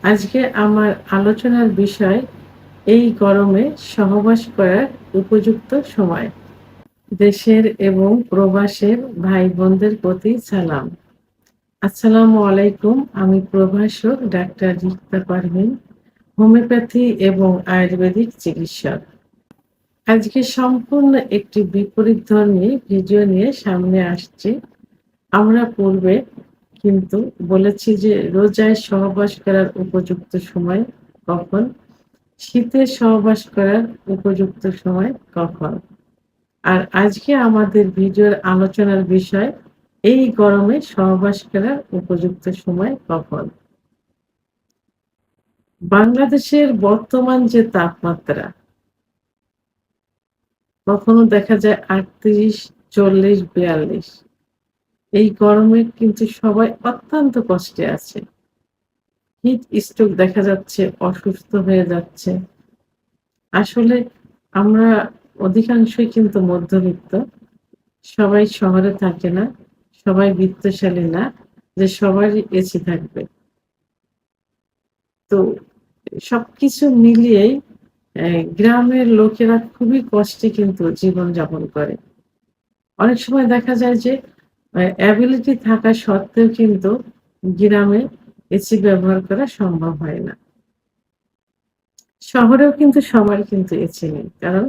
আজকে আমার আলোচনার বিষয় এই গরমে সহবাস করার উপযুক্ত সময়। দেশের এবং প্রবাসের ভাই বোনদের প্রতি সালাম। আসসালামু আলাইকুম। আমি প্রভাষক ডাক্তার রিক্তা পারভীন, হোমিওপ্যাথি এবং আয়ুর্বেদিক চিকিৎসক। আজকে সম্পূর্ণ একটি বিপরীতধর্মী ভিডিও নিয়ে সামনে আসছি। আমরা পূর্বে কিন্তু বলেছি যে রোজায় সহবাস করার উপযুক্ত সময় কখন, শীতে সহবাস করার উপযুক্ত সময় কখন। আর আজকে আমাদের ভিডিওর আলোচনার বিষয় এই গরমে সহবাস করার উপযুক্ত সময় কখন। বাংলাদেশের বর্তমান যে তাপমাত্রা, কখনো দেখা যায় ৩৮, ৪০, ৪২। এই গরমে কিন্তু সবাই অত্যন্ত কষ্টে আছে। হিট স্ট্রোক দেখা যাচ্ছে, অসুস্থ হয়ে যাচ্ছে। আসলে আমরা অধিকাংশই কিন্তু মধ্যবিত্ত। সবাই শহরে থাকে না, সবাই বিত্তশালী না যে সবারই এসি থাকবে। তো সবকিছু মিলিয়েই গ্রামের লোকেরা খুবই কষ্টে কিন্তু জীবনযাপন করে। অনেক সময় দেখা যায় যে অ্যাবিলিটি থাকা সত্ত্বেও কিন্তু গ্রামে এসি ব্যবহার করা সম্ভব হয় না। শহরেও কিন্তু সবার কিন্তু এসি নেই। কারণ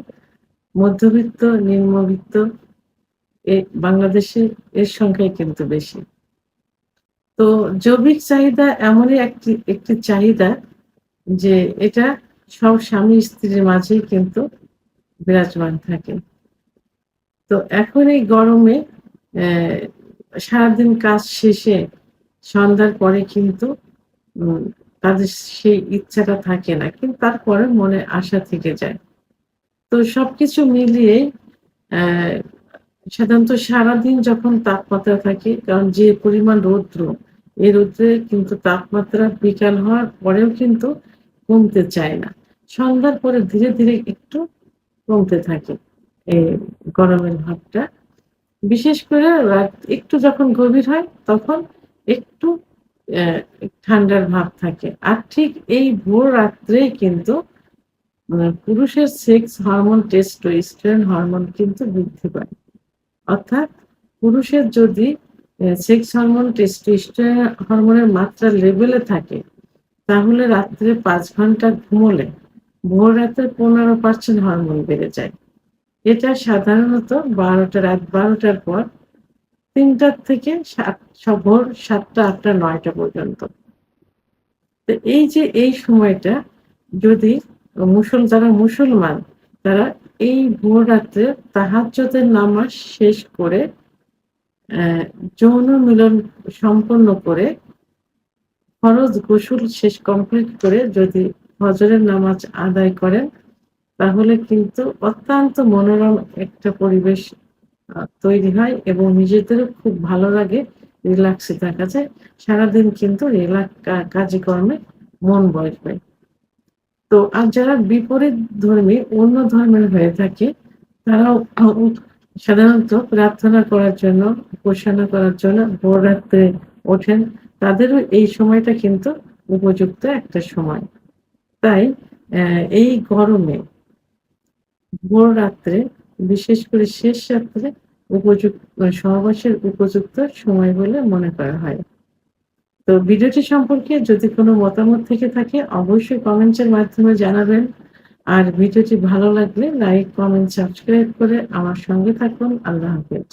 মধ্যবিত্ত, নিম্নবিত্ত এ বাংলাদেশে এর সংখ্যাই কিন্তু বেশি। তো জৈবিক চাহিদা এমনই একটি একটি চাহিদা যে এটা সব স্বামী-স্ত্রীর মাঝেই কিন্তু বিরাজমান থাকে। তো এখন এই গরমে অ্যা সারাদিন কাজ শেষে সন্ধ্যার পরে কিন্তু উম তাদের সেই ইচ্ছাটা থাকে না। কিন্তু তারপরেও মনে আশা থেকে যায়। তো সবকিছু মিলিয়েই অ্যা সাধারণত সারাদিন যখন তাপমাত্রা থাকে, কারণ যে পরিমাণ রৌদ্র, এই রৌদ্রে কিন্তু তাপমাত্রা বিকাল হওয়ার পরেও কিন্তু কমতে চায় না। সন্ধ্যার পরে ধীরে, ধীরে একটু কমতে থাকে এই গরমের ভাবটা। বিশেষ করে রাত একটু যখন গভীর হয় তখন একটু অ্যা ঠান্ডার ভাব থাকে। আর ঠিক এই ভোর রাত্রেই কিন্তু পুরুষের সেক্স হরমোন টেস্টোস্টেরন হরমোন কিন্তু বৃদ্ধি পায়। অর্থাৎ পুরুষের যদি সেক্স হরমোন টেস্টোস্টেরন হরমোনের মাত্রা লেভেলে থাকে, তাহলে রাত্রে ৫ ঘন্টা ঘুমোলে ভোর রাতে ১৫% হরমোন বেড়ে যায়। এটা সাধারণত রাত ১২ টার পর ৩ টার থেকে ভোর ৭ টা, ৮ টা, ৯ টা পর্যন্ত। তো এই যে এই সময়টা যদি যারা মুসলমান তারা এই ভোর রাত্রে তাহাজ্জুদের নামাজ শেষ করে অ্যা যৌন মিলন সম্পন্ন করে ফরজ গোসল কমপ্লিট করে যদি ফজরের নামাজ আদায় করেন, তাহলে কিন্তু অত্যন্ত মনোরম একটা পরিবেশ তৈরি হয় এবং নিজেদেরও খুব ভালো লাগে, রিল্যাক্সে থাকা যায়। সারাদিন কিন্তু কাজে কর্মে মন বসবে। তো আর যারা বিপরীত ধর্মী, অন্য ধর্মের হয়ে থাকে, তারাও সাধারণত প্রার্থনা করার জন্য, উপাসনা করার জন্য ভোর রাত্রে ওঠেন। তাদেরও এই সময়টা কিন্তু উপযুক্ত একটা সময়। তাই এই গরমে ভোর রাত্রে, বিশেষ করে শেষ রাত্রে সহবাসের উপযুক্ত সময় বলে মনে করা হয়। তো ভিডিওটি সম্পর্কে যদি কোনো মতামত থেকে থাকে অবশ্যই কমেন্টসের মাধ্যমে জানাবেন। আর ভিডিওটি ভালো লাগলে লাইক, কমেন্ট, সাবস্ক্রাইব করে আমার সঙ্গে থাকুন। আল্লাহ হাফেজ।